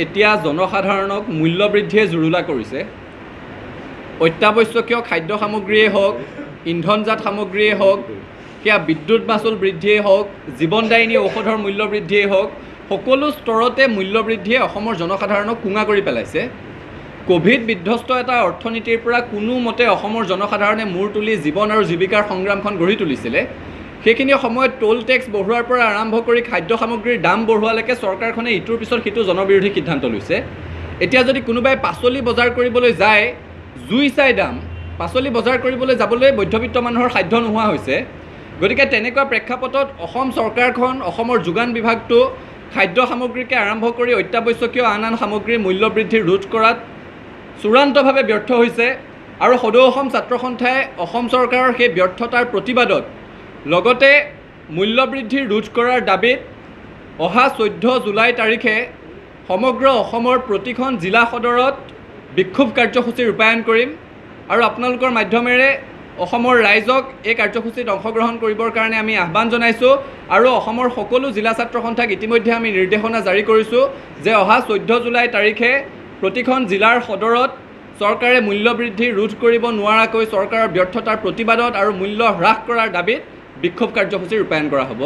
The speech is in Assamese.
এতিয়া জনসাধাৰণক মূল্যবৃদ্ধিয়ে জুৰুলা কৰিছে। অত্যাৱশ্যকীয় খাদ্য সামগ্ৰীয়ে হওক, ইন্ধনজাত সামগ্ৰীয়ে হওক, সেয়া বিদ্যুৎ মাচুল বৃদ্ধিয়ে হওক, জীৱনদায়িনী ঔষধৰ মূল্য বৃদ্ধিয়ে হওক, সকলো স্তৰতে মূল্যবৃদ্ধিয়ে অসমৰ জনসাধাৰণক কুঙা কৰি পেলাইছে। কোভিড বিধ্বস্ত এটা অৰ্থনীতিৰ পৰা কোনোমতে অসমৰ জনসাধাৰণে মূৰ তুলি জীৱন আৰু জীৱিকাৰ সংগ্ৰামখন গঢ়ি তুলিছিলে। সেইখিনি সময়ত টোল টেক্স বঢ়োৱাৰ পৰা আৰম্ভ কৰি খাদ্য সামগ্ৰীৰ দাম বঢ়োৱালৈকে চৰকাৰখনে ইটোৰ পিছত সিটো জনবিৰোধী সিদ্ধান্ত লৈছে। এতিয়া যদি কোনোবাই পাচলি বজাৰ কৰিবলৈ যায়, জুই চাই দাম, পাচলি বজাৰ কৰিবলৈ যাবলৈ মধ্যবিত্ত মানুহৰ সাধ্য নোহোৱা হৈছে। গতিকে তেনেকুৱা প্ৰেক্ষাপটত অসম চৰকাৰখন, অসমৰ যোগান বিভাগটো খাদ্য সামগ্ৰীকে আৰম্ভ কৰি অত্যাৱশ্যকীয় আন সামগ্ৰীৰ মূল্য বৃদ্ধি ৰোধ কৰাত চূড়ান্তভাৱে ব্যৰ্থ হৈছে। আৰু সদৌ অসম ছাত্ৰ সন্থাই অসম চৰকাৰৰ সেই ব্যৰ্থতাৰ প্ৰতিবাদত লগতে মূল্যবৃদ্ধি ৰোধ কৰাৰ দাবীত অহা 14 জুলাই তাৰিখে সমগ্ৰ অসমৰ প্ৰতিখন জিলা সদৰত বিক্ষোভ কাৰ্যসূচী ৰূপায়ণ কৰিম। আৰু আপোনালোকৰ মাধ্যমেৰে অসমৰ ৰাইজক এই কাৰ্যসূচীত অংশগ্ৰহণ কৰিবৰ কাৰণে আমি আহ্বান জনাইছোঁ। আৰু অসমৰ সকলো জিলা ছাত্ৰ সন্থাক ইতিমধ্যে আমি নিৰ্দেশনা জাৰি কৰিছোঁ যে অহা 14 জুলাই তাৰিখে প্ৰতিখন জিলাৰ সদৰত চৰকাৰে মূল্যবৃদ্ধি ৰোধ কৰিব নোৱাৰাকৈ চৰকাৰৰ ব্যৰ্থতাৰ প্ৰতিবাদত আৰু মূল্য হ্ৰাস কৰাৰ দাবীত বিক্ষোভ কাৰ্যসূচী ৰূপায়ণ কৰা হ'ব।